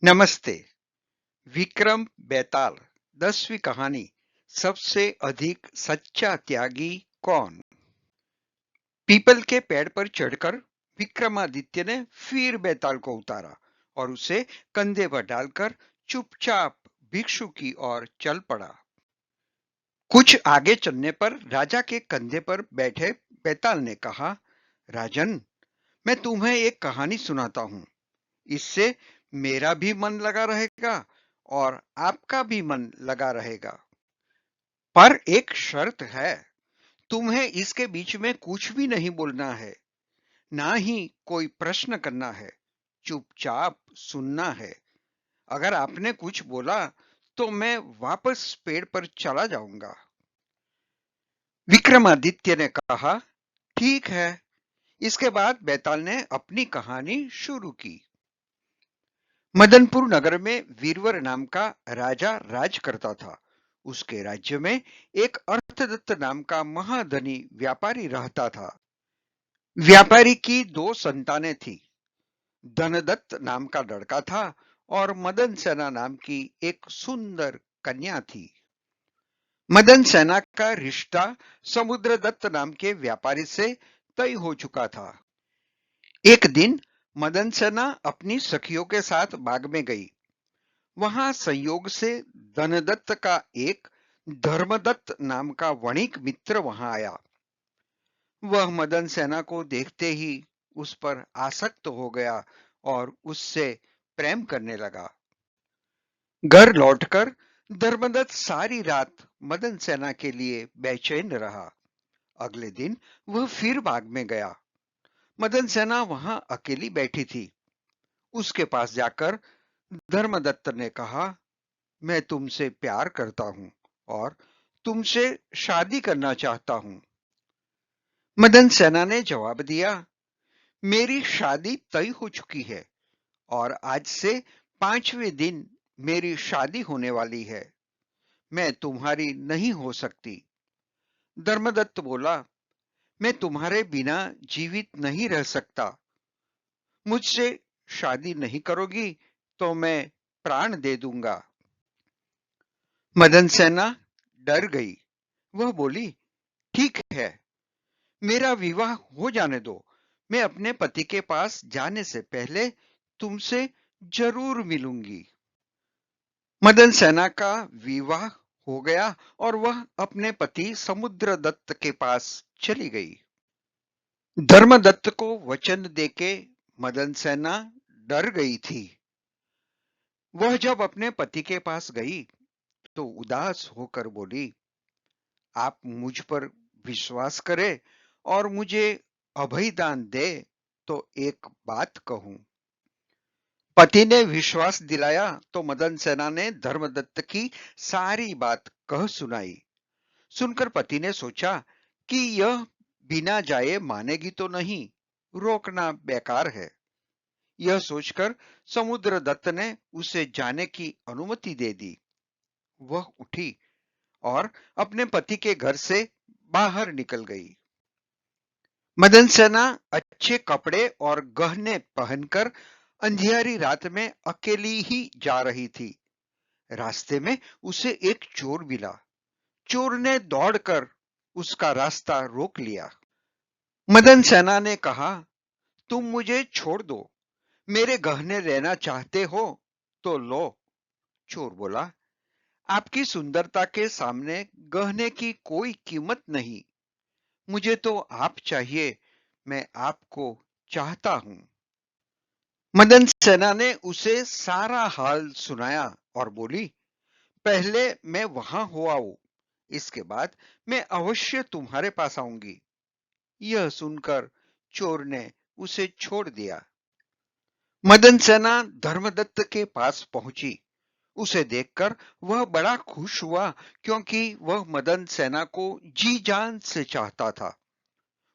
नमस्ते। विक्रम बेताल। 10वीं कहानी। सबसे अधिक सच्चा त्यागी कौन? पीपल के पेड़ पर चढ़कर विक्रमादित्य ने फिर बेताल को उतारा और उसे कंधे पर डालकर चुपचाप भिक्षु की ओर चल पड़ा। कुछ आगे चलने पर राजा के कंधे पर बैठे बेताल ने कहा, राजन, मैं तुम्हें एक कहानी सुनाता हूँ। इससे मेरा भी मन लगा रहेगा और आपका भी मन लगा रहेगा। पर एक शर्त है, तुम्हें इसके बीच में कुछ भी नहीं बोलना है, ना ही कोई प्रश्न करना है। चुपचाप सुनना है। अगर आपने कुछ बोला तो मैं वापस पेड़ पर चला जाऊंगा। विक्रमादित्य ने कहा, ठीक है। इसके बाद बेताल ने अपनी कहानी शुरू की। मदनपुर नगर में वीरवर नाम का राजा राज करता था। उसके राज्य में एक अर्थदत्त नाम का महाधनी व्यापारी रहता था। व्यापारी की दो संतानें थी। धनदत्त नाम का लड़का था और मदन सेना नाम की एक सुंदर कन्या थी। मदन सेना का रिश्ता समुद्रदत्त नाम के व्यापारी से तय हो चुका था। एक दिन मदन सेना अपनी सखियों के साथ बाग में गई। वहां संयोग से धनदत्त का एक धर्मदत्त नाम का वणिक मित्र वहां आया। वह मदन सेना को देखते ही उस पर आसक्त हो गया और उससे प्रेम करने लगा। घर लौटकर धर्मदत्त सारी रात मदन सेना के लिए बेचैन रहा। अगले दिन वह फिर बाग में गया। मदन सेना वहां अकेली बैठी थी। उसके पास जाकर धर्मदत्त ने कहा, मैं तुमसे प्यार करता हूं और तुमसे शादी करना चाहता हूं। मदन सेना ने जवाब दिया, मेरी शादी तय हो चुकी है और आज से 5वें दिन मेरी शादी होने वाली है। मैं तुम्हारी नहीं हो सकती। धर्मदत्त बोला, मैं तुम्हारे बिना जीवित नहीं रह सकता। मुझसे शादी नहीं करोगी तो मैं प्राण दे दूंगा। मदन सेना डर गई। वह बोली, ठीक है, मेरा विवाह हो जाने दो। मैं अपने पति के पास जाने से पहले तुमसे जरूर मिलूंगी। मदन सेना का विवाह हो गया और वह अपने पति समुद्रदत्त के पास चली गई। धर्मदत्त को वचन देके मदन सेना डर गई थी। वह जब अपने पति के पास गई तो उदास होकर बोली, आप मुझ पर विश्वास करें और मुझे अभय दान दे तो एक बात कहूं। पति ने विश्वास दिलाया तो मदन सेना ने धर्मदत्त की सारी बात कह सुनाई। सुनकर पति ने सोचा कि यह बिना जाए मानेगी तो नहीं, रोकना बेकार है। यह सोचकर समुद्रदत्त ने उसे जाने की अनुमति दे दी। वह उठी और अपने पति के घर से बाहर निकल गई। मदन सेना अच्छे कपड़े और गहने पहनकर अंधियारी रात में अकेली ही जा रही थी। रास्ते में उसे एक चोर मिला। चोर ने दौड़कर उसका रास्ता रोक लिया। मदन सेना ने कहा, तुम मुझे छोड़ दो। मेरे गहने लेना चाहते हो तो लो। चोर बोला, आपकी सुंदरता के सामने गहने की कोई कीमत नहीं। मुझे तो आप चाहिए। मैं आपको चाहता हूं। मदन सेना ने उसे सारा हाल सुनाया और बोली, पहले मैं वहां हो आऊं, इसके बाद मैं अवश्य तुम्हारे पास आऊंगी। यह सुनकर चोर ने उसे छोड़ दिया। मदन सेना धर्मदत्त के पास पहुंची। उसे देखकर वह बड़ा खुश हुआ क्योंकि वह मदन सेना को जी जान से चाहता था।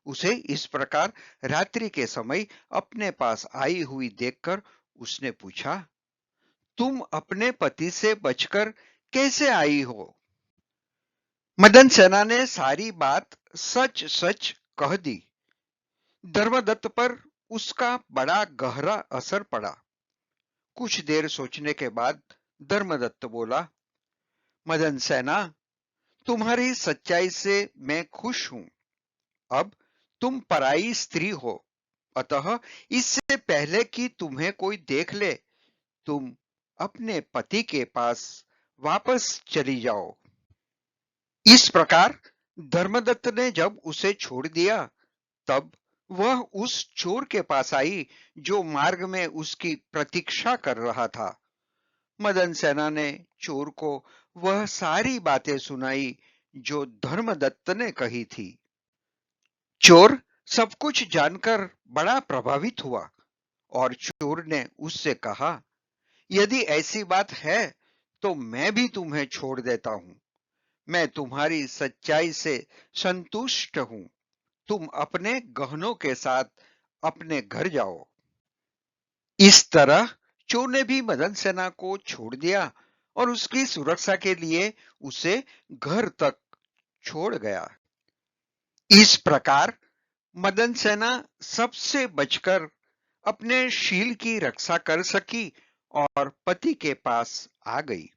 उसे इस प्रकार रात्रि के समय अपने पास आई हुई देखकर उसने पूछा, तुम अपने पति से बचकर कैसे आई हो? मदन सेना ने सारी बात सच सच कह दी। धर्मदत्त पर उसका बड़ा गहरा असर पड़ा। कुछ देर सोचने के बाद धर्मदत्त बोला, मदन सेना, तुम्हारी सच्चाई से मैं खुश हूं। अब तुम पराई स्त्री हो, अतः इससे पहले कि तुम्हें कोई देख ले, तुम अपने पति के पास वापस चली जाओ। इस प्रकार धर्मदत्त ने जब उसे छोड़ दिया, तब वह उस चोर के पास आई जो मार्ग में उसकी प्रतीक्षा कर रहा था। मदन सेना ने चोर को वह सारी बातें सुनाई जो धर्मदत्त ने कही थी। चोर सब कुछ जानकर बड़ा प्रभावित हुआ और चोर ने उससे कहा, यदि ऐसी बात है तो मैं भी तुम्हें छोड़ देता हूं। मैं तुम्हारी सच्चाई से संतुष्ट हूं। तुम अपने गहनों के साथ अपने घर जाओ। इस तरह चोर ने भी मदन सेना को छोड़ दिया और उसकी सुरक्षा के लिए उसे घर तक छोड़ गया। इस प्रकार मदन सेना सबसे बचकर अपने शील की रक्षा कर सकी और पति के पास आ गई।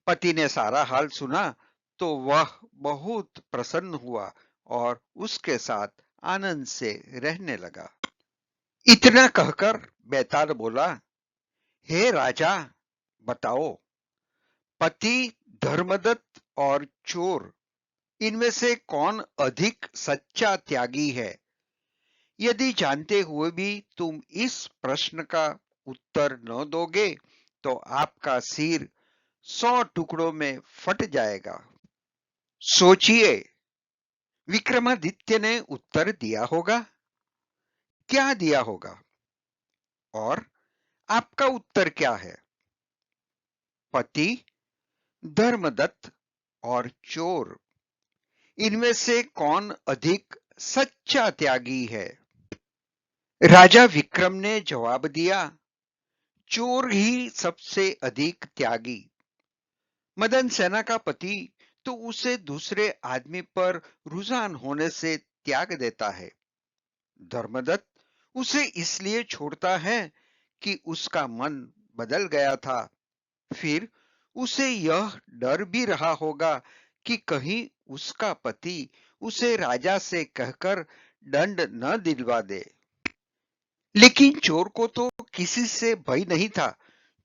पति ने सारा हाल सुना तो वह बहुत प्रसन्न हुआ और उसके साथ आनंद से रहने लगा। इतना कहकर बेताल बोला, हे राजा, बताओ, पति धर्मदत्त और चोर, इनमें से कौन अधिक सच्चा त्यागी है? यदि जानते हुए भी तुम इस प्रश्न का उत्तर न दोगे तो आपका सिर 100 टुकड़ों में फट जाएगा। सोचिए, विक्रमादित्य ने उत्तर दिया होगा। क्या दिया होगा? और आपका उत्तर क्या है? पति, धर्मदत्त और चोर, इनमें से कौन अधिक सच्चा त्यागी है? राजा विक्रम ने जवाब दिया, चोर ही सबसे अधिक त्यागी। मदन सेना का पति तो उसे दूसरे आदमी पर रुझान होने से त्याग देता है। धर्मदत्त उसे इसलिए छोड़ता है कि उसका मन बदल गया था। फिर उसे यह डर भी रहा होगा कि कहीं उसका पति उसे राजा से कहकर दंड न दिलवा दे। लेकिन चोर को तो किसी से भय नहीं था।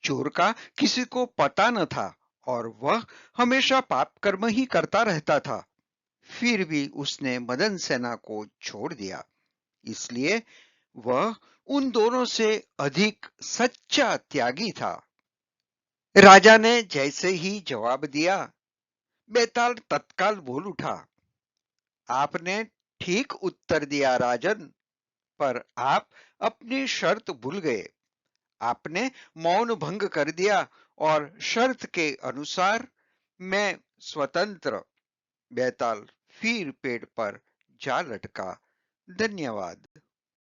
चोर का किसी को पता न था और वह हमेशा पाप कर्म ही करता रहता था। फिर भी उसने मदन सेना को छोड़ दिया, इसलिए वह उन दोनों से अधिक सच्चा त्यागी था। राजा ने जैसे ही जवाब दिया, बेताल तत्काल बोल उठा, आपने ठीक उत्तर दिया राजन, पर आप अपनी शर्त भूल गए। आपने मौन भंग कर दिया और शर्त के अनुसार मैं स्वतंत्र। बेताल फिर पेड़ पर जा लटका। धन्यवाद।